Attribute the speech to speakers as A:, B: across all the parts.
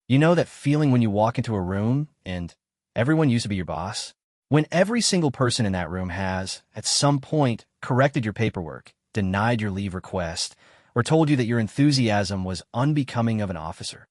A: You know that feeling when you walk into a room and everyone used to be your boss? When every single person in that room has, at some point, corrected your paperwork, denied your leave request, or told you that your enthusiasm was unbecoming of an officer.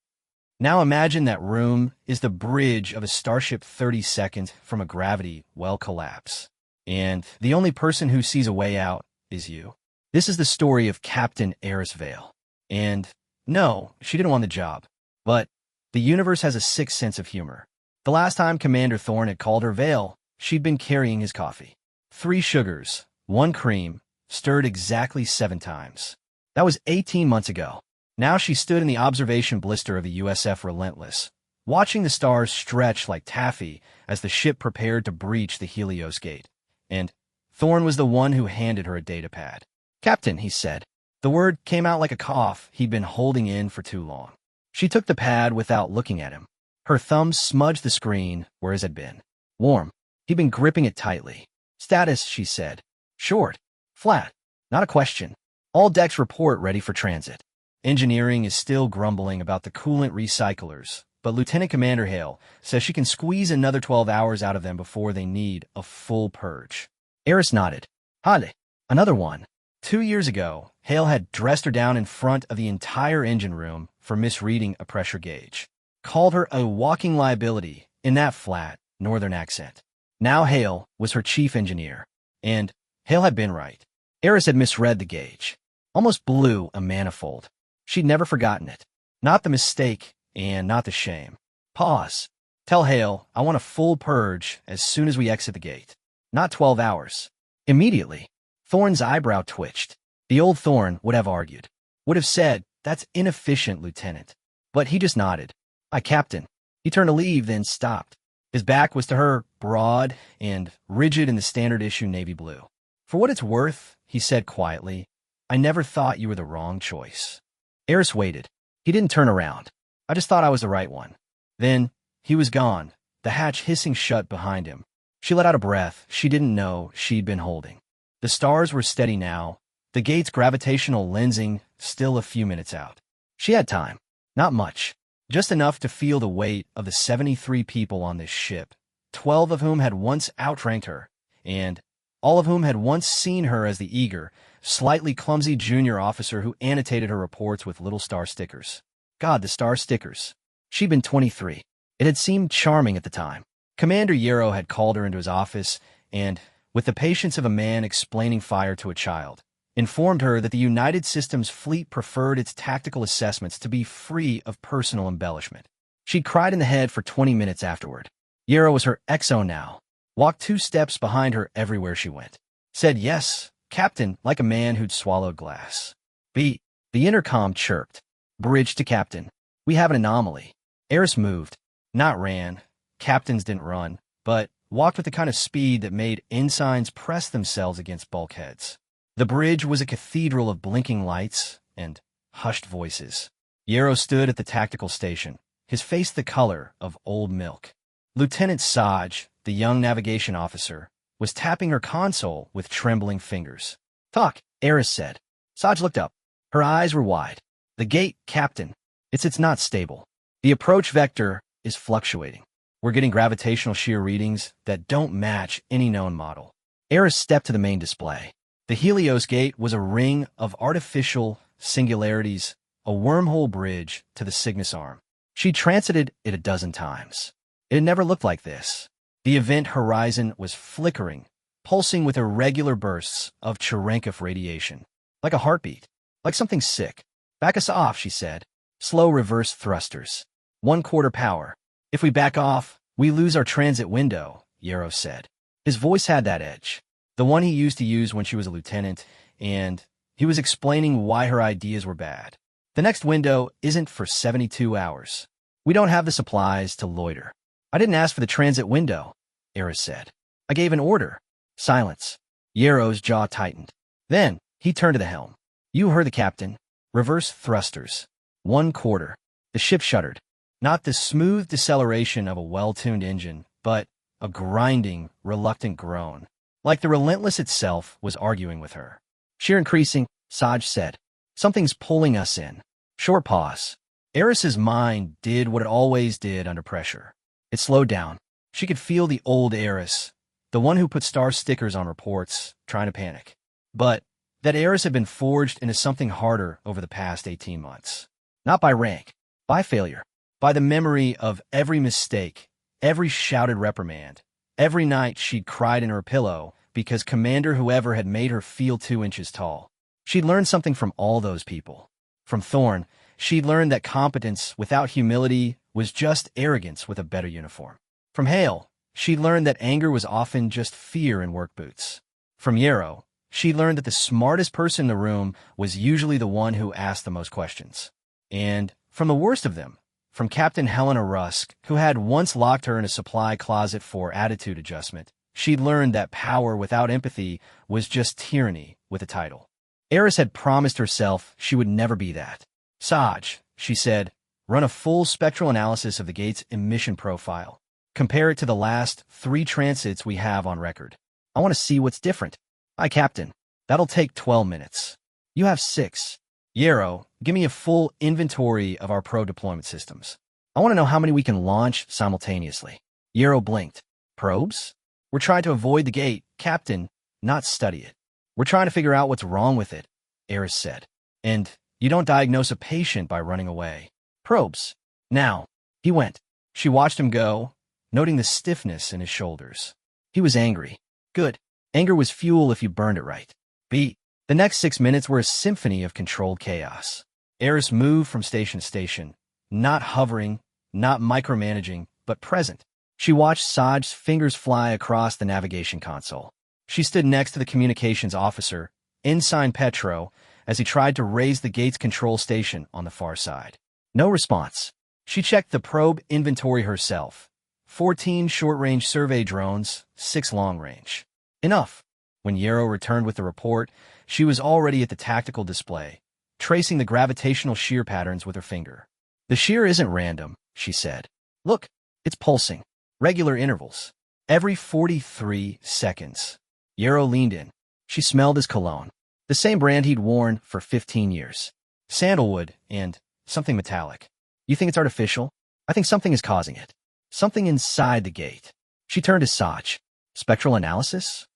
A: Now imagine that room is the bridge of a Starship 30 seconds from a gravity well collapse. And the only person who sees a way out is you. This is the story of Captain Eris Vale. And no, she didn't want the job. But the universe has a sixth sense of humor. The last time Commander Thorne had called her Vale, she'd been carrying his coffee. 3 sugars, 1 cream, stirred exactly 7 times. That was 18 months ago. Now she stood in the observation blister of the USF Relentless, watching the stars stretch like taffy as the ship prepared to breach the Helios Gate. And Thorne was the one who handed her a data pad. "Captain," he said. The word came out like a cough he'd been holding in for too long. She took the pad without looking at him. Her thumb smudged the screen where his had been. Warm. He'd been gripping it tightly. "Status," she said. "Short. Flat. Not a question. All decks report ready for transit." Engineering is still grumbling about the coolant recyclers, but Lieutenant Commander Hale says she can squeeze another 12 hours out of them before they need a full purge. Eris nodded. "Hale. Another one." 2 years ago, Hale had dressed her down in front of the entire engine room for misreading a pressure gauge. Called her a walking liability in that flat, northern accent. Now Hale was her chief engineer, and Hale had been right. Eris had misread the gauge. Almost blew a manifold. She'd never forgotten it. Not the mistake, and not the shame. Pause. "Tell Hale I want a full purge as soon as we exit the gate. Not 12 hours. Immediately." Thorne's eyebrow twitched. The old Thorne would have argued. Would have said, "That's inefficient, Lieutenant." But he just nodded. "Aye, Captain." He turned to leave, then stopped. His back was to her, broad and rigid in the standard issue navy blue. "For what it's worth," he said quietly, "I never thought you were the wrong choice." Eris waited. He didn't turn around. "I just thought I was the right one." Then he was gone, the hatch hissing shut behind him. She let out a breath she didn't know she'd been holding. The stars were steady now, the gate's gravitational lensing still a few minutes out. She had time. Not much. Just enough to feel the weight of the 73 people on this ship, 12 of whom had once outranked her, and all of whom had once seen her as the eager, slightly clumsy junior officer who annotated her reports with little star stickers. God, the star stickers. She'd been 23. It had seemed charming at the time. Commander Yarrow had called her into his office and, with the patience of a man explaining fire to a child, informed her that the United Systems fleet preferred its tactical assessments to be free of personal embellishment. She'd cried in the head for 20 minutes afterward. Yarrow was her XO now, walked 2 steps behind her everywhere she went. Said yes, Captain, like a man who'd swallowed glass. "B." The intercom chirped. "Bridge to Captain. We have an anomaly." Eris moved, not ran. Captains didn't run, but walked with the kind of speed that made ensigns press themselves against bulkheads. The bridge was a cathedral of blinking lights and hushed voices. Yarrow stood at the tactical station, his face the color of old milk. Lieutenant Saj, the young navigation officer, was tapping her console with trembling fingers. "Talk," Eris said. Saj looked up. Her eyes were wide. "The gate, Captain. It's not stable. The approach vector is fluctuating. We're getting gravitational shear readings that don't match any known model." Eris stepped to the main display. The Helios Gate was a ring of artificial singularities, a wormhole bridge to the Cygnus Arm. She transited it a dozen times. It had never looked like this. The event horizon was flickering, pulsing with irregular bursts of Cherenkov radiation. Like a heartbeat. Like something sick. "Back us off," she said. "Slow reverse thrusters. 1/4 power. If we back off, we lose our transit window," Yarrow said. His voice had that edge, the one he used to use when she was a lieutenant, and he was explaining why her ideas were bad. "The next window isn't for 72 hours. We don't have the supplies to loiter." "I didn't ask for the transit window," Eris said. "I gave an order." Silence. Yarrow's jaw tightened. Then he turned to the helm. "You heard the captain. Reverse thrusters. 1/4. The ship shuddered. Not the smooth deceleration of a well-tuned engine, but a grinding, reluctant groan. Like the Relentless itself was arguing with her. "Shear increasing," Saj said. "Something's pulling us in." Short pause. Eris's mind did what it always did under pressure. It slowed down. She could feel the old Eris, the one who put star stickers on reports, trying to panic. But that Eris had been forged into something harder over the past 18 months. Not by rank, by failure, by the memory of every mistake, every shouted reprimand, every night she'd cried in her pillow because Commander whoever had made her feel 2 inches tall. She'd learned something from all those people. From Thorn, she'd learned that competence without humility was just arrogance with a better uniform. From Hale, she'd learned that anger was often just fear in work boots. From Yarrow, she learned that the smartest person in the room was usually the one who asked the most questions. And from the worst of them, from Captain Helena Rusk, who had once locked her in a supply closet for attitude adjustment, she'd learned that power without empathy was just tyranny with a title. Eris had promised herself she would never be that. Saj, she said, run a full spectral analysis of the gate's emission profile. Compare it to the last 3 transits we have on record. I want to see what's different. Aye, Captain. That'll take 12 minutes. You have 6. Yarrow, give me a full inventory of our pro-deployment systems. I want to know how many we can launch simultaneously. Yarrow blinked. Probes? We're trying to avoid the gate, Captain, not study it. We're trying to figure out what's wrong with it, Eris said. And you don't diagnose a patient by running away. Probes. Now. He went. She watched him go, noting the stiffness in his shoulders. He was angry. Good. Anger was fuel if you burned it right. B. The next 6 minutes were a symphony of controlled chaos. Eris moved from station to station, not hovering, not micromanaging, but present. She watched Saj's fingers fly across the navigation console. She stood next to the communications officer, Ensign Petro, as he tried to raise the gate's control station on the far side. No response. She checked the probe inventory herself. 14 short-range survey drones, 6 long-range. Enough. When Yarrow returned with the report, she was already at the tactical display, tracing the gravitational shear patterns with her finger. The shear isn't random, she said. Look, it's pulsing. Regular intervals. Every 43 seconds. Yarrow leaned in. She smelled his cologne. The same brand he'd worn for 15 years. Sandalwood and something metallic. You think it's artificial? I think something is causing it. Something inside the gate. She turned to Saj. Spectral analysis?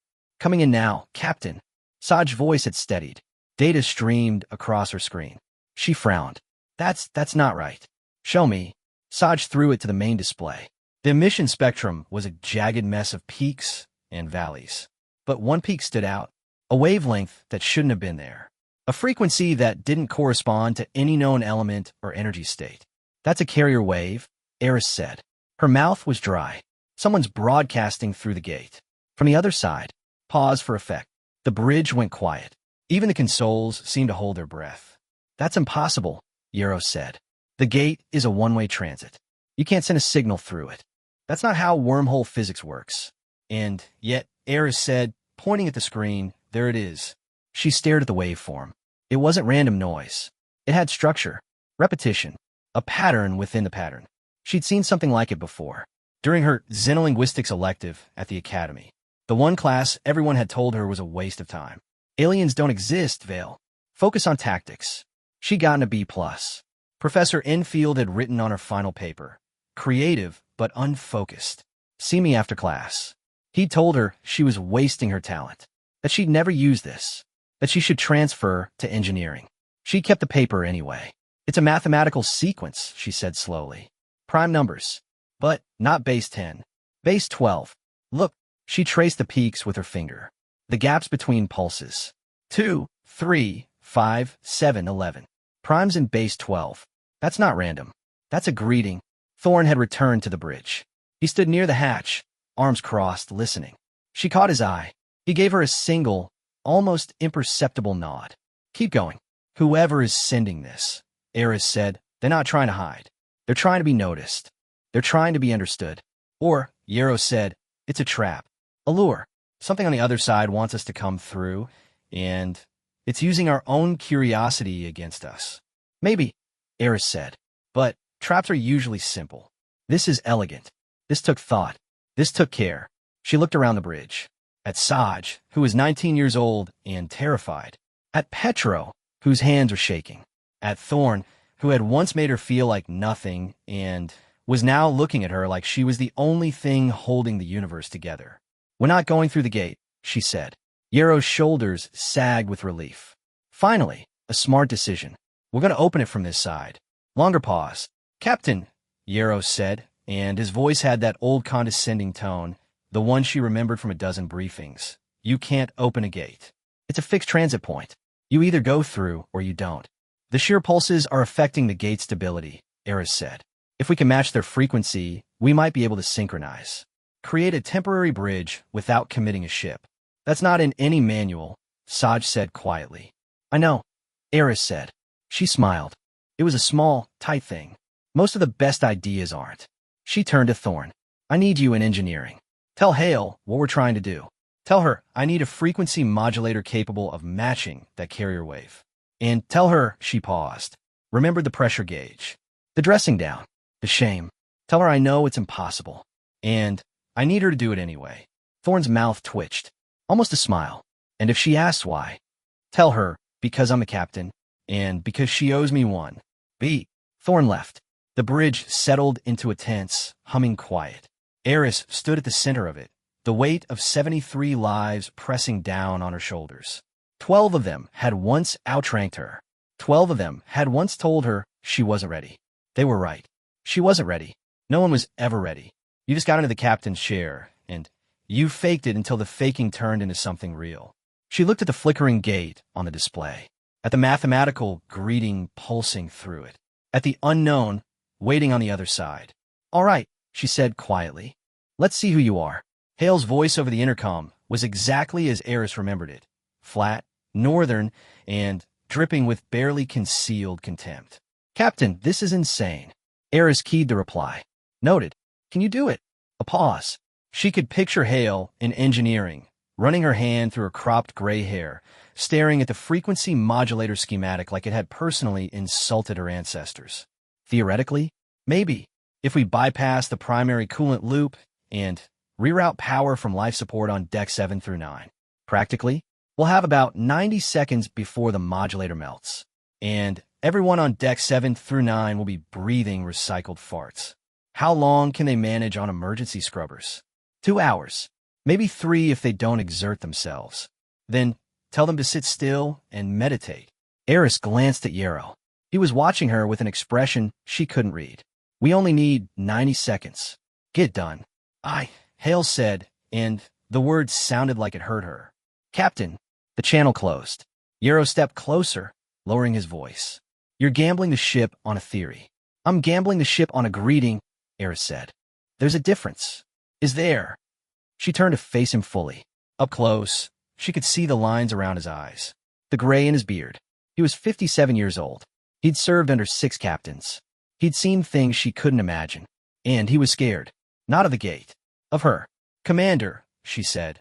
A: Coming in now, Captain. Saj's voice had steadied. Data streamed across her screen. She frowned. That's not right. Show me. Saj threw it to the main display. The emission spectrum was a jagged mess of peaks and valleys. But one peak stood out. A wavelength that shouldn't have been there. A frequency that didn't correspond to any known element or energy state. That's a carrier wave, Eris said. Her mouth was dry. Someone's broadcasting through the gate. From the other side, pause for effect. The bridge went quiet. Even the consoles seemed to hold their breath. That's impossible, Yarrow said. The gate is a one-way transit. You can't send a signal through it. That's not how wormhole physics works. And yet, Eris said, pointing at the screen, there it is. She stared at the waveform. It wasn't random noise. It had structure, repetition, a pattern within the pattern. She'd seen something like it before. During her xenolinguistics elective at the academy. The one class everyone had told her was a waste of time. Aliens don't exist, Vale. Focus on tactics. She'd gotten a B+. Professor Enfield had written on her final paper. Creative, but unfocused. See me after class. He'd told her she was wasting her talent. That she'd never use this. That she should transfer to engineering. She kept the paper anyway. It's a mathematical sequence, she said slowly. Prime numbers. But not base 10. Base 12. Look, she traced the peaks with her finger. The gaps between pulses. 2, 3, 5, 7, 11. Primes in base 12. That's not random. That's a greeting. Thorn had returned to the bridge. He stood near the hatch, arms crossed, listening. She caught his eye. He gave her a single, almost imperceptible nod. Keep going. Whoever is sending this, Eris said, they're not trying to hide. They're trying to be noticed. They're trying to be understood. Or, Yarrow said, it's a trap. A lure. Something on the other side wants us to come through, and it's using our own curiosity against us. Maybe, Eris said. But traps are usually simple. This is elegant. This took thought. This took care. She looked around the bridge. At Saj, who was 19 years old and terrified. At Petro, whose hands were shaking. At Thorn, who had once made her feel like nothing and was now looking at her like she was the only thing holding the universe together. "We're not going through the gate," she said. Yaro's shoulders sagged with relief. "Finally, a smart decision. We're going to open it from this side." Longer pause. "Captain," Yaro said, and his voice had that old condescending tone, the one she remembered from a dozen briefings. "You can't open a gate. It's a fixed transit point. You either go through or you don't. The shear pulses are affecting the gate stability," Eris said. "If we can match their frequency, we might be able to synchronize. Create a temporary bridge without committing a ship." "That's not in any manual," Saj said quietly. "I know," Eris said. She smiled. It was a small, tight thing. Most of the best ideas aren't. She turned to Thorn. "I need you in engineering. Tell Hale what we're trying to do. Tell her I need a frequency modulator capable of matching that carrier wave. And tell her," she paused, "remember the pressure gauge. The dressing down. The shame. Tell her I know it's impossible. And I need her to do it anyway." Thorn's mouth twitched. Almost a smile. "And if she asks why, tell her because I'm a captain, and because she owes me one." "Beat." Thorn left. The bridge settled into a tense, humming quiet. Eris stood at the center of it, the weight of 73 lives pressing down on her shoulders. 12 of them had once outranked her. 12 of them had once told her she wasn't ready. They were right. She wasn't ready. No one was ever ready. You just got into the captain's chair, and you faked it until the faking turned into something real. She looked at the flickering gate on the display, at the mathematical greeting pulsing through it, at the unknown waiting on the other side. "All right," she said quietly. "Let's see who you are." Hale's voice over the intercom was exactly as Eris remembered it, flat, northern, and dripping with barely concealed contempt. "Captain, this is insane." Eris keyed the reply. "Noted. Can you do it?" A pause. She could picture Hale in engineering, running her hand through her cropped gray hair, staring at the frequency modulator schematic like it had personally insulted her ancestors. Theoretically, maybe, if we bypass the primary coolant loop and reroute power from life support on deck 7 through 9. Practically, we'll have about 90 seconds before the modulator melts, and everyone on deck 7 through 9 will be breathing recycled farts. How long can they manage on emergency scrubbers? 2 hours. Maybe 3 if they don't exert themselves. Then tell them to sit still and meditate. Eris glanced at Yaro. He was watching her with an expression she couldn't read. "We only need 90 seconds. Get done." Hale said, and the words sounded like it hurt her. "Captain." The channel closed. Yaro stepped closer, lowering his voice. "You're gambling the ship on a theory." "I'm gambling the ship on a greeting," Eris said. "There's a difference." "Is there?" She turned to face him fully. Up close, she could see the lines around his eyes, the gray in his beard. He was 57 years old. He'd served under 6 captains. He'd seen things she couldn't imagine. And he was scared. Not of the gate. Of her. "Commander," she said.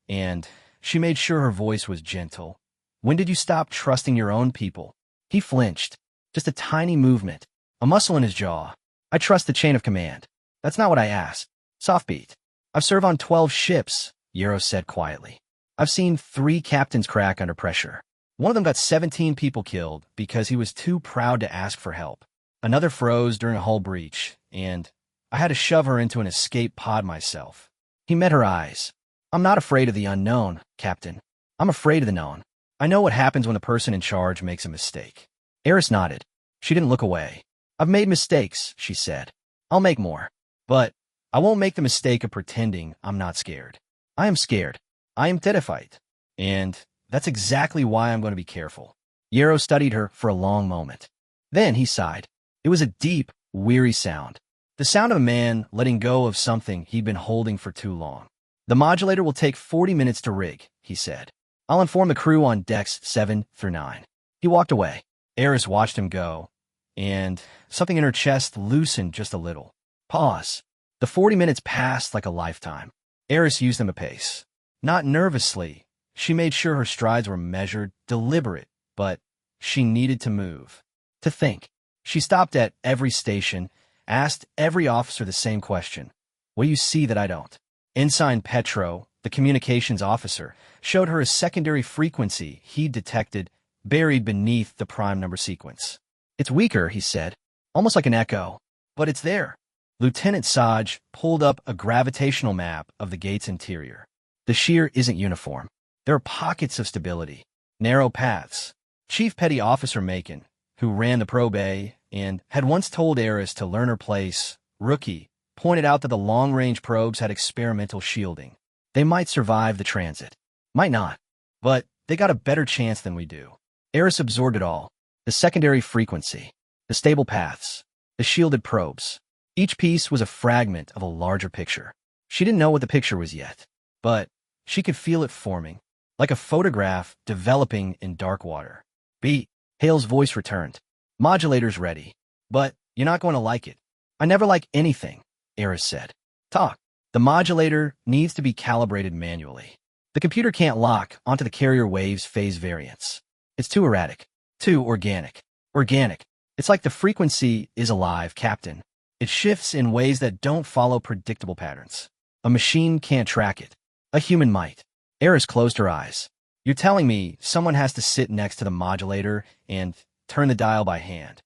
A: And she made sure her voice was gentle. "When did you stop trusting your own people?" He flinched. Just a tiny movement. A muscle in his jaw. "I trust the chain of command." "That's not what I asked." Soft beat. "I've served on 12 ships," Yaro said quietly. "I've seen 3 captains crack under pressure. One of them got 17 people killed because he was too proud to ask for help. Another froze during a hull breach, and I had to shove her into an escape pod myself." He met her eyes. "I'm not afraid of the unknown, Captain. I'm afraid of the known. I know what happens when the person in charge makes a mistake." Eris nodded. She didn't look away. "I've made mistakes," she said. "I'll make more. But I won't make the mistake of pretending I'm not scared. I am scared. I am terrified. And that's exactly why I'm going to be careful." Yaro studied her for a long moment. Then he sighed. It was a deep, weary sound. The sound of a man letting go of something he'd been holding for too long. "The modulator will take 40 minutes to rig," he said. "I'll inform the crew on decks 7 through 9. He walked away. Eris watched him go, and something in her chest loosened just a little. Pause. The 40 minutes passed like a lifetime. Eris used them apace. Not nervously. She made sure her strides were measured, deliberate, but she needed to move. To think. She stopped at every station, asked every officer the same question. "What do you see that I don't?" Ensign Petro, the communications officer, showed her a secondary frequency he'd detected buried beneath the prime number sequence. It's weaker, he said, almost like an echo. But it's there. Lieutenant Saj pulled up a gravitational map of the gate's interior. The shear isn't uniform. There are pockets of stability, narrow paths. Chief Petty Officer Macon, who ran the probe A and had once told Eris to learn her place, Rookie, pointed out that the long-range probes had experimental shielding. They might survive the transit. Might not. But they got a better chance than we do. Eris absorbed it all. The secondary frequency, the stable paths, the shielded probes. Each piece was a fragment of a larger picture. She didn't know what the picture was yet, but she could feel it forming, like a photograph developing in dark water. B. Hale's voice returned. Modulator's ready, but you're not going to like it. I never like anything, Eris said. Talk. The modulator needs to be calibrated manually. The computer can't lock onto the carrier wave's phase variance. It's too erratic, too organic. Organic. It's like the frequency is alive, Captain. It shifts in ways that don't follow predictable patterns. A machine can't track it. A human might. Eris closed her eyes. You're telling me someone has to sit next to the modulator and turn the dial by hand.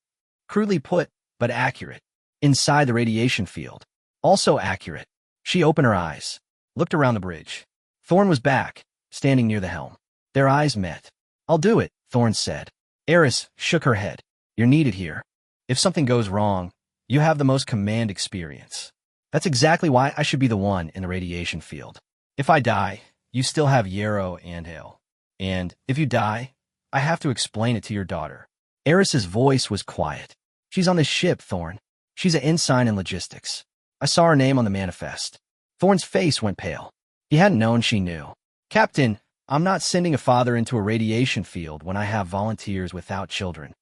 A: Crudely put, but accurate. Inside the radiation field. Also accurate. She opened her eyes, looked around the bridge. Thorne was back, standing near the helm. Their eyes met. I'll do it, Thorne said. Eris shook her head. You're needed here. If something goes wrong, you have the most command experience. That's exactly why I should be the one in the radiation field. If I die, you still have Yarrow and Hale. And if you die, I have to explain it to your daughter. Eris's voice was quiet. She's on this ship, Thorne. She's an ensign in logistics. I saw her name on the manifest. Thorne's face went pale. He hadn't known she knew. Captain, I'm not sending a father into a radiation field when I have volunteers without children.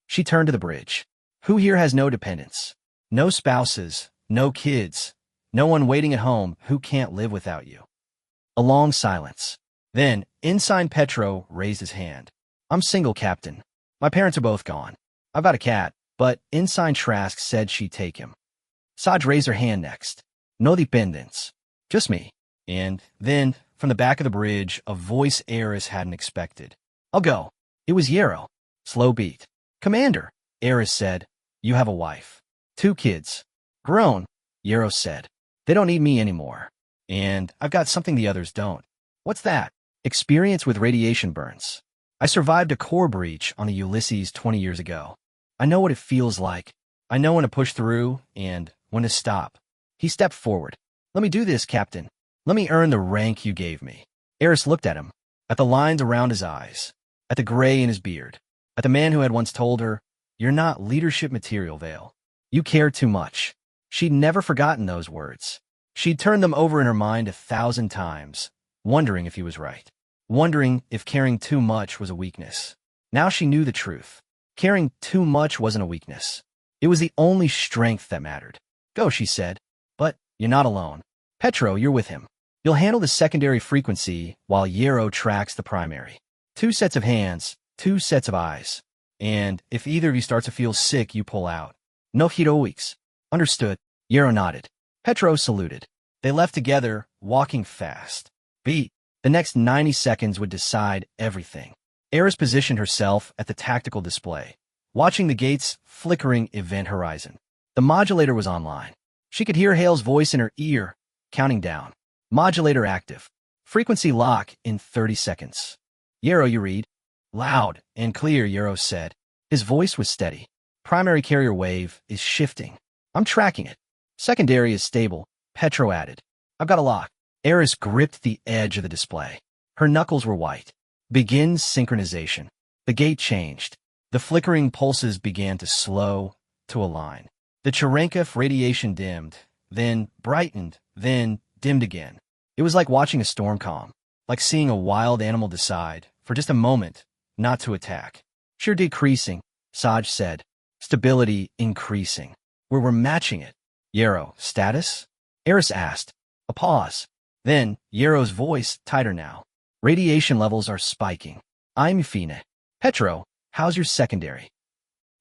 A: She turned to the bridge. Who here has no dependents? No spouses, no kids, no one waiting at home who can't live without you. A long silence. Then, Ensign Petro raised his hand. I'm single, Captain. My parents are both gone. I've got a cat, but Ensign Trask said she'd take him. Saj raised her hand next. No dependents. Just me. And then, from the back of the bridge, a voice Eris hadn't expected. I'll go. It was Yarrow. Slow beat. Commander, Eris said. You have a wife. 2 kids. Grown, Yarrow said. They don't need me anymore. And I've got something the others don't. What's that? Experience with radiation burns. I survived a core breach on the Ulysses 20 years ago. I know what it feels like. I know when to push through and when to stop. He stepped forward. Let me do this, Captain. Let me earn the rank you gave me. Eris looked at him, at the lines around his eyes, at the gray in his beard, at the man who had once told her, You're not leadership material, Vale. You care too much. She'd never forgotten those words. She'd turned them over in her mind 1,000 times, wondering if he was right, wondering if caring too much was a weakness. Now she knew the truth. Caring too much wasn't a weakness. It was the only strength that mattered. Go, she said. But you're not alone. Petro, you're with him. You'll handle the secondary frequency while Yarrow tracks the primary. 2 sets of hands, 2 sets of eyes. And if either of you starts to feel sick, you pull out. No heroics. Understood. Yarrow nodded. Petro saluted. They left together, walking fast. The next 90 seconds would decide everything. Eris positioned herself at the tactical display, watching the gate's flickering event horizon. The modulator was online. She could hear Hale's voice in her ear, counting down. Modulator active. Frequency lock in 30 seconds. Yarrow, you read. Loud and clear, Yarrow said. His voice was steady. Primary carrier wave is shifting. I'm tracking it. Secondary is stable, Petro added. I've got a lock. Eris gripped the edge of the display. Her knuckles were white. Begin synchronization. The gate changed. The flickering pulses began to slow, to align. The Cherenkov radiation dimmed, then brightened, then dimmed again. It was like watching a storm calm, like seeing a wild animal decide, for just a moment, not to attack. Sheer decreasing, Saj said. Stability increasing. We're matching it. Yarrow, status? Eris asked. A pause. Then, Yarrow's voice, tighter now. Radiation levels are spiking. I'm Fina. Petro, how's your secondary?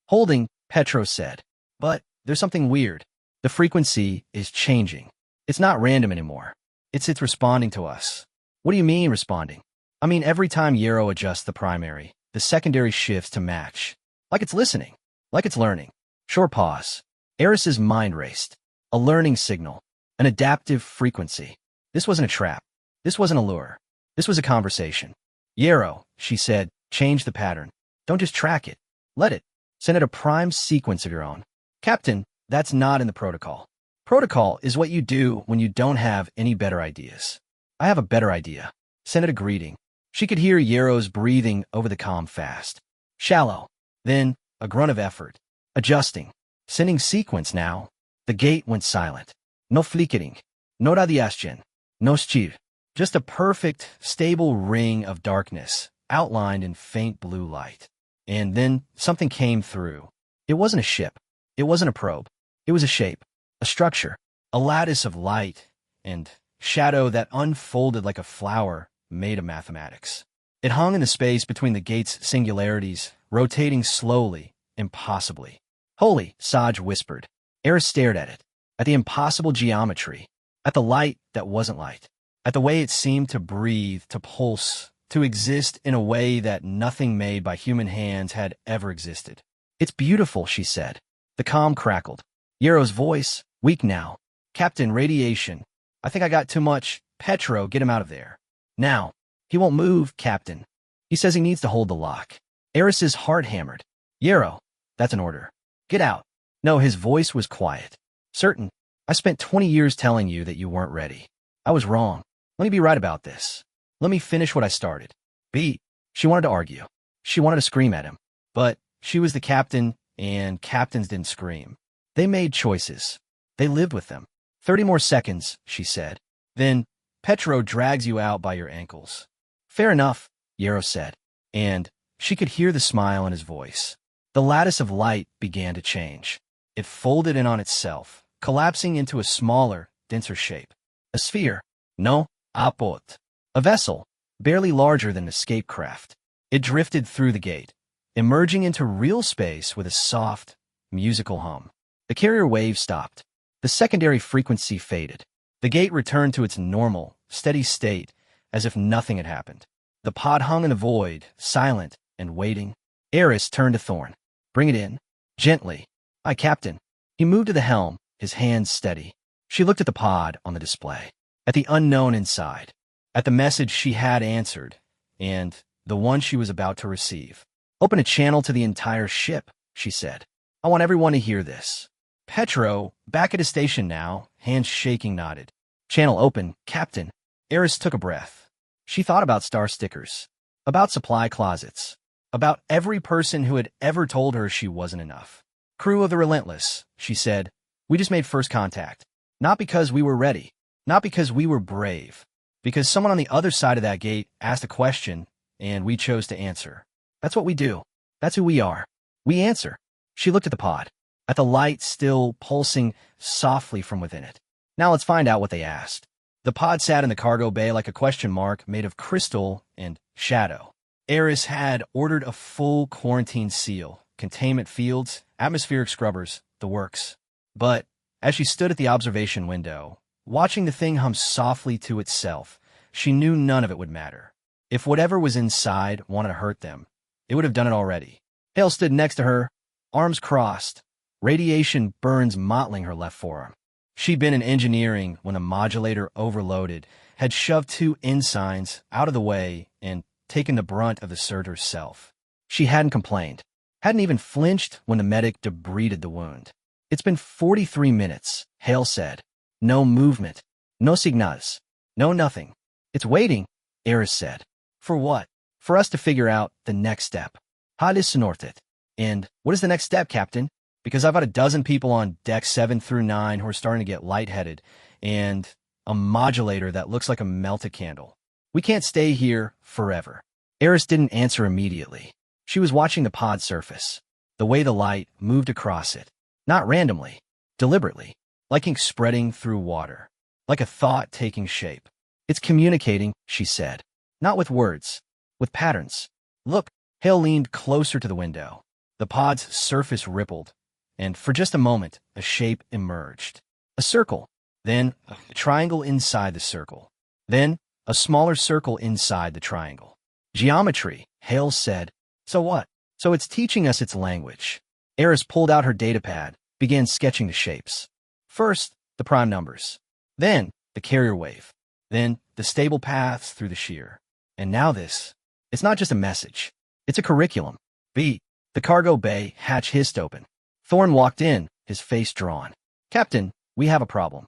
A: Holding, Petro said. But there's something weird. The frequency is changing. It's not random anymore. It's responding to us. What do you mean responding? I mean every time Yarrow adjusts the primary, the secondary shifts to match. Like it's listening. Like it's learning. Short pause. Eris's mind raced. A learning signal. An adaptive frequency. This wasn't a trap. This wasn't a lure. This was a conversation. Yarrow, she said, change the pattern. Don't just track it. Let it. Send it a prime sequence of your own. Captain, that's not in the protocol. Protocol is what you do when you don't have any better ideas. I have a better idea. Send it a greeting. She could hear Yarrow's breathing over the comm fast. Shallow. Then, a grunt of effort. Adjusting. Sending sequence now. The gate went silent. No flickering. No radiation. No schiv. Just a perfect, stable ring of darkness, outlined in faint blue light. And then something came through. It wasn't a ship. It wasn't a probe. It was a shape, a structure, a lattice of light and shadow that unfolded like a flower made of mathematics. It hung in the space between the gate's singularities, rotating slowly, impossibly. Holy, Saj whispered. Eris stared at it, at the impossible geometry, at the light that wasn't light, at the way it seemed to breathe, to pulse, to exist in a way that nothing made by human hands had ever existed. It's beautiful, she said. The comm crackled. Yarrow's voice, weak now. Captain, radiation. I think I got too much. Petro, get him out of there. Now. He won't move, Captain. He says he needs to hold the lock. Eris's heart hammered. Yarrow, that's an order. Get out. No, his voice was quiet. Certain. I spent 20 years telling you that you weren't ready. I was wrong. Let me be right about this. Let me finish what I started. She wanted to argue. She wanted to scream at him. But she was the captain, and captains didn't scream. They made choices. They lived with them. 30 more seconds, she said. Then, Petro drags you out by your ankles. Fair enough, Yarrow said. And she could hear the smile in his voice. The lattice of light began to change. It folded in on itself, collapsing into a smaller, denser shape. A sphere. No, apot. A vessel, barely larger than an escape craft. It drifted through the gate, emerging into real space with a soft, musical hum. The carrier wave stopped. The secondary frequency faded. The gate returned to its normal, steady state, as if nothing had happened. The pod hung in the void, silent and waiting. Eris turned to Thorn. Bring it in. Gently. Aye, Captain. He moved to the helm, his hands steady. She looked at the pod on the display, at the unknown inside, at the message she had answered, and the one she was about to receive. Open a channel to the entire ship, she said. I want everyone to hear this. Petro, back at his station now, hands shaking, nodded. Channel open, Captain. Eris took a breath. She thought about star stickers, about supply closets, about every person who had ever told her she wasn't enough. Crew of the Relentless, she said. We just made first contact. Not because we were ready, not because we were brave, because someone on the other side of that gate asked a question, and we chose to answer. That's what we do. That's who we are. We answer. She looked at the pod, at the light still pulsing softly from within it. Now let's find out what they asked. The pod sat in the cargo bay like a question mark made of crystal and shadow. Eris had ordered a full quarantine seal, containment fields, atmospheric scrubbers, the works. But as she stood at the observation window, watching the thing hum softly to itself, she knew none of it would matter. If whatever was inside wanted to hurt them, it would have done it already. Hale stood next to her, arms crossed, radiation burns mottling her left forearm. She'd been in engineering when a modulator overloaded, had shoved two ensigns out of the way and taken the brunt of the surge herself. She hadn't complained, hadn't even flinched when the medic debrided the wound. It's been 43 minutes, Hale said. No movement, no signals, no nothing. It's waiting, Eris said. For what? For us to figure out the next step. Hadis sonortet. And what is the next step, Captain? Because I've got a dozen people on deck 7 through 9 who are starting to get lightheaded, and a modulator that looks like a melted candle. We can't stay here forever. Eris didn't answer immediately. She was watching the pod surface, the way the light moved across it. Not randomly, deliberately, like ink spreading through water, like a thought taking shape. It's communicating, she said. Not with words, with patterns. Look, Hale leaned closer to the window. The pod's surface rippled, and for just a moment, a shape emerged. A circle, then a triangle inside the circle, then a smaller circle inside the triangle. Geometry, Hale said. So what? So it's teaching us its language. Eris pulled out her datapad, began sketching the shapes. First, the prime numbers. Then, the carrier wave. Then, the stable paths through the shear. And now this. It's not just a message. It's a curriculum. B. The cargo bay hatch hissed open. Thorn walked in, his face drawn. Captain, we have a problem.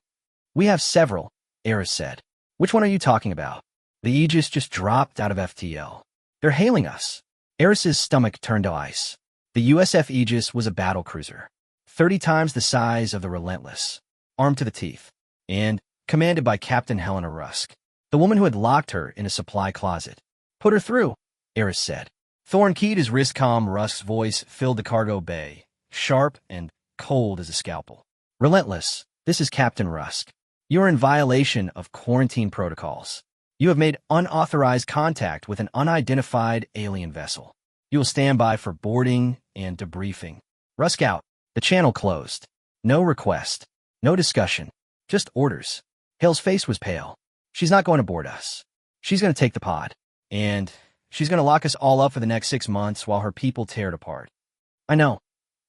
A: We have several, Eris said. Which one are you talking about? The Aegis just dropped out of FTL. They're hailing us. Eris's stomach turned to ice. The USF Aegis was a battlecruiser, 30 times the size of the Relentless, armed to the teeth, and commanded by Captain Helena Rusk, the woman who had locked her in a supply closet. Put her through, Eris said. Thorn keyed his wrist-comm. Rusk's voice filled the cargo bay, sharp and cold as a scalpel. Relentless, this is Captain Rusk. You are in violation of quarantine protocols. You have made unauthorized contact with an unidentified alien vessel. You will stand by for boarding and debriefing. Rusk out. The channel closed. No request. No discussion. Just orders. Hale's face was pale. She's not going to board us. She's going to take the pod. And she's going to lock us all up for the next 6 months while her people tear it apart. I know,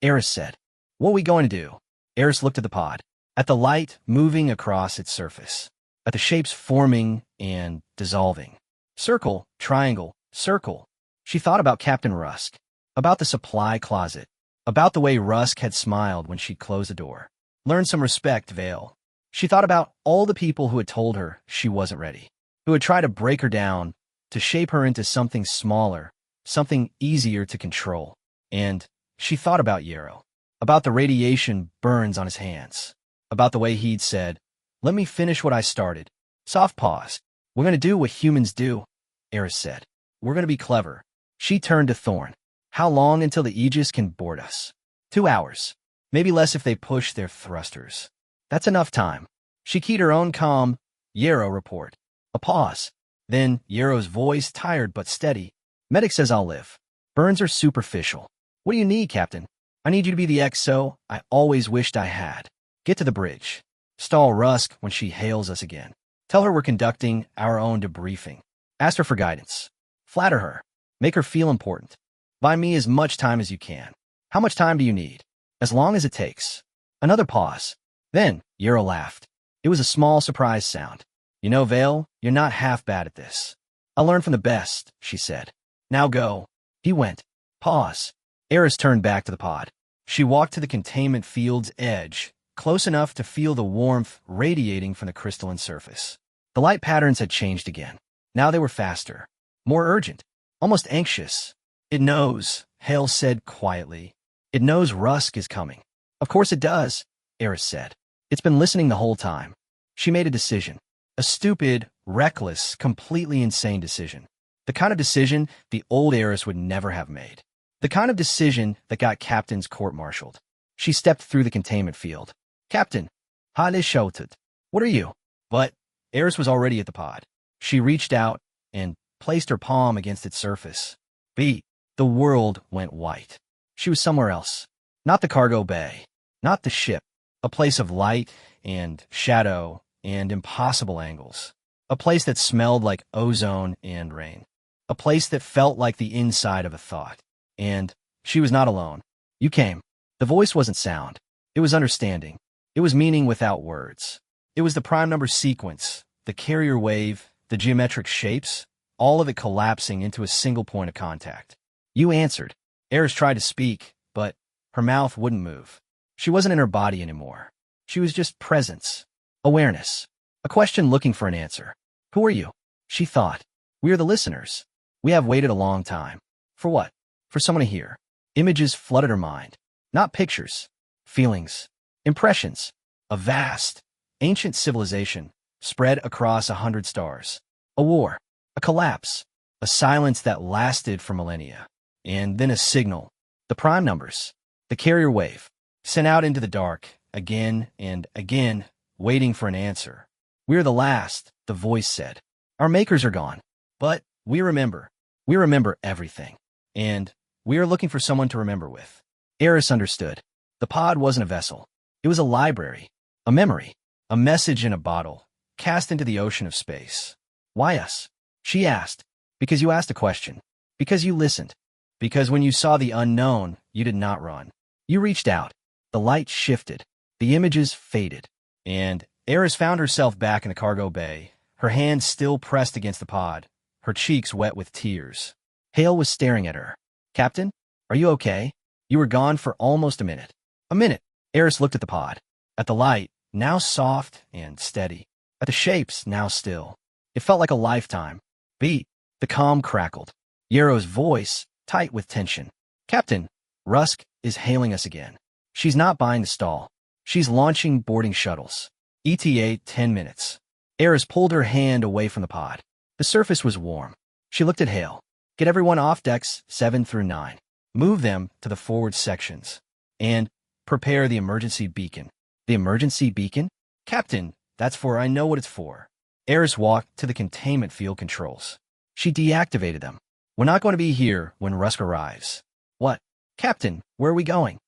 A: Eris said. What are we going to do? Eris looked at the pod, at the light moving across its surface, at the shapes forming and dissolving. Circle, triangle, circle. She thought about Captain Rusk, about the supply closet, about the way Rusk had smiled when she'd closed the door. Learn some respect, Vale. She thought about all the people who had told her she wasn't ready, who had tried to break her down, to shape her into something smaller, something easier to control. And she thought about Yarrow, about the radiation burns on his hands, about the way he'd said, "Let me finish what I started." Soft pause. We're going to do what humans do, Eris said. We're going to be clever. She turned to Thorn. How long until the Aegis can board us? 2 hours. Maybe less if they push their thrusters. That's enough time. She keyed her own comm. Yarrow report. A pause. Then Yarrow's voice, tired but steady. Medic says I'll live. Burns are superficial. What do you need, Captain? I need you to be the XO I always wished I had. Get to the bridge. Stall Rusk when she hails us again. Tell her we're conducting our own debriefing. Ask her for guidance. Flatter her. Make her feel important. Buy me as much time as you can. How much time do you need? As long as it takes. Another pause. Then Yarrow laughed. It was a small surprise sound. You know, Vale, you're not half bad at this. I'll learn from the best, she said. Now go. He went. Pause. Eris turned back to the pod. She walked to the containment field's edge, close enough to feel the warmth radiating from the crystalline surface. The light patterns had changed again. Now they were faster, more urgent, almost anxious. It knows, Hale said quietly. It knows Rusk is coming. Of course it does, Eris said. It's been listening the whole time. She made a decision. A stupid, reckless, completely insane decision. The kind of decision the old Eris would never have made. The kind of decision that got captains court-martialed. She stepped through the containment field. Captain, Hale shouted. What are you? But Eris was already at the pod. She reached out and placed her palm against its surface. B. The world went white. She was somewhere else. Not the cargo bay. Not the ship. A place of light and shadow and impossible angles. A place that smelled like ozone and rain. A place that felt like the inside of a thought. And she was not alone. You came. The voice wasn't sound. It was understanding. It was meaning without words. It was the prime number sequence, the carrier wave, the geometric shapes, all of it collapsing into a single point of contact. You answered. Eris tried to speak, but her mouth wouldn't move. She wasn't in her body anymore. She was just presence, awareness, a question looking for an answer. Who are you? She thought. We are the listeners. We have waited a long time. For what? For someone to hear. Images flooded her mind. Not pictures. Feelings. Impressions. A vast, ancient civilization spread across 100 stars. A war. A collapse. A silence that lasted for millennia. And then a signal. The prime numbers. The carrier wave. Sent out into the dark, again and again, waiting for an answer. We're the last, the voice said. Our makers are gone. But we remember. We remember everything. And we are looking for someone to remember with. Eris understood. The pod wasn't a vessel. It was a library, a memory, a message in a bottle, cast into the ocean of space. Why us? She asked. Because you asked a question. Because you listened. Because when you saw the unknown, you did not run. You reached out. The light shifted. The images faded. And Eris found herself back in the cargo bay, her hands still pressed against the pod, her cheeks wet with tears. Hale was staring at her. Captain, are you okay? You were gone for almost a minute. A minute. Eris looked at the pod. At the light, now soft and steady. At the shapes, now still. It felt like a lifetime. Beat. The comm crackled. Yarrow's voice, tight with tension. Captain, Rusk is hailing us again. She's not buying the stall. She's launching boarding shuttles. ETA 10 minutes. Eris pulled her hand away from the pod. The surface was warm. She looked at Hale. Get everyone off decks 7 through 9. Move them to the forward sections. And prepare the emergency beacon. The emergency beacon? Captain, that's for I know what it's for. Eris walked to the containment field controls. She deactivated them. We're not going to be here when Rusk arrives. What? Captain, where are we going?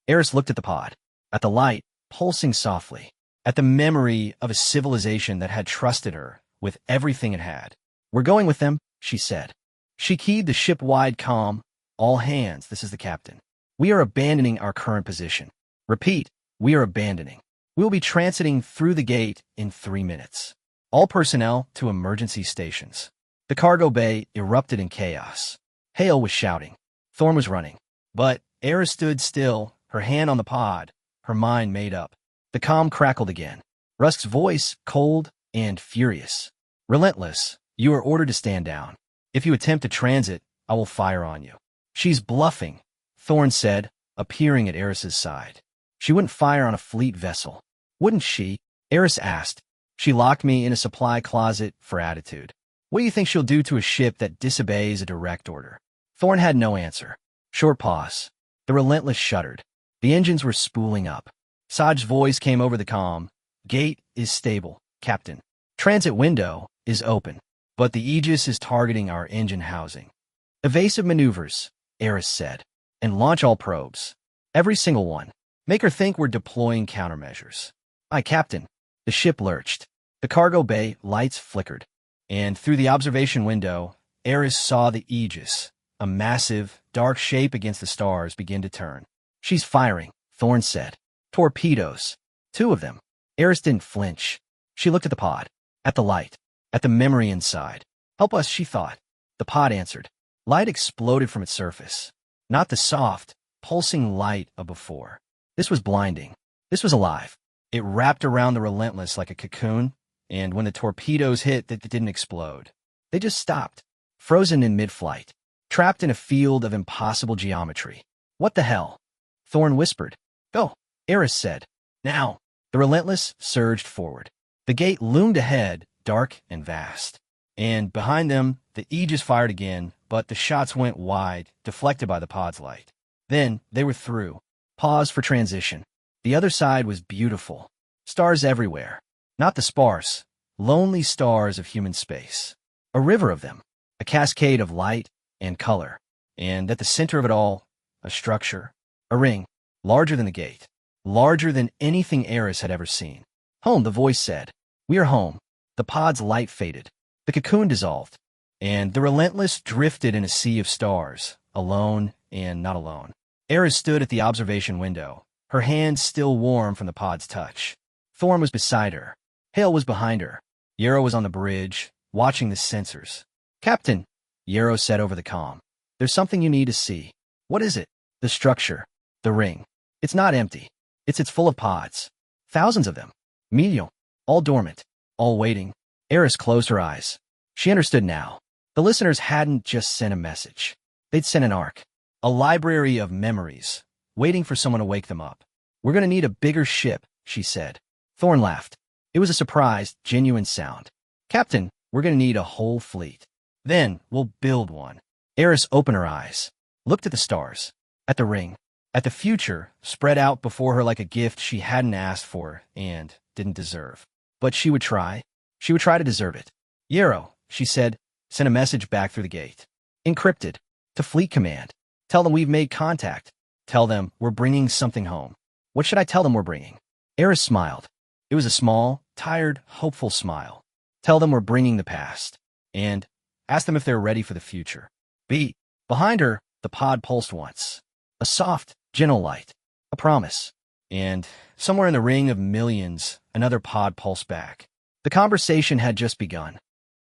A: Eris looked at the pod. At the light, pulsing softly. At the memory of a civilization that had trusted her with everything it had. We're going with them, she said. She keyed the ship-wide comm. All hands, this is the captain. We are abandoning our current position. Repeat, we are abandoning. We will be transiting through the gate in 3 minutes. All personnel to emergency stations. The cargo bay erupted in chaos. Hale was shouting. Thorn was running. But Eris stood still, her hand on the pod, her mind made up. The comm crackled again. Rusk's voice, cold and furious. Relentless, you are ordered to stand down. If you attempt to transit, I will fire on you. She's bluffing, Thorn said, appearing at Eris's side. She wouldn't fire on a fleet vessel. Wouldn't she? Eris asked. She locked me in a supply closet for attitude. What do you think she'll do to a ship that disobeys a direct order? Thorn had no answer. Short pause. The Relentless shuddered. The engines were spooling up. Saj's voice came over the comm. Gate is stable, Captain. Transit window is open, but the Aegis is targeting our engine housing. Evasive maneuvers, Eris said, and launch all probes. Every single one. Make her think we're deploying countermeasures. Aye, Captain. The ship lurched. The cargo bay lights flickered, and through the observation window, Eris saw the Aegis, a massive, dark shape against the stars, begin to turn. She's firing, Thorn said. Torpedoes. 2 of them. Eris didn't flinch. She looked at the pod, at the light, at the memory inside. Help us, she thought. The pod answered. Light exploded from its surface. Not the soft, pulsing light of before. This was blinding. This was alive. It wrapped around the Relentless like a cocoon, and when the torpedoes hit, they didn't explode. They just stopped, frozen in mid-flight, trapped in a field of impossible geometry. What the hell? Thorn whispered. Go, Eris said. Now. The Relentless surged forward. The gate loomed ahead, dark and vast. And behind them, the Aegis fired again, but the shots went wide, deflected by the pod's light. Then they were through. Pause for transition. The other side was beautiful. Stars everywhere. Not the sparse, lonely stars of human space. A river of them. A cascade of light and color. And at the center of it all, a structure. A ring. Larger than the gate. Larger than anything Eris had ever seen. Home, the voice said. We are home. The pod's light faded. The cocoon dissolved. And the Relentless drifted in a sea of stars, alone and not alone. Eris stood at the observation window, her hands still warm from the pod's touch. Thorn was beside her. Hale was behind her. Yarrow was on the bridge, watching the sensors. Captain, Yarrow said over the comm. There's something you need to see. What is it? The structure. The ring. It's not empty. It's full of pods. Thousands of them. Medial. All dormant. All waiting. Eris closed her eyes. She understood now. The listeners hadn't just sent a message. They'd sent an arc. A library of memories, waiting for someone to wake them up. We're going to need a bigger ship, she said. Thorn laughed. It was a surprised, genuine sound. Captain, we're going to need a whole fleet. Then we'll build one. Eris opened her eyes, looked at the stars, at the ring, at the future spread out before her like a gift she hadn't asked for and didn't deserve. But she would try. She would try to deserve it. Yarrow, she said, sent a message back through the gate. Encrypted. To Fleet Command. Tell them we've made contact. Tell them we're bringing something home. What should I tell them we're bringing? Eris smiled. It was a small, tired, hopeful smile. Tell them we're bringing the past. And ask them if they're ready for the future. Behind her, the pod pulsed once. A soft, gentle light. A promise. And somewhere in the ring of millions, another pod pulsed back. The conversation had just begun.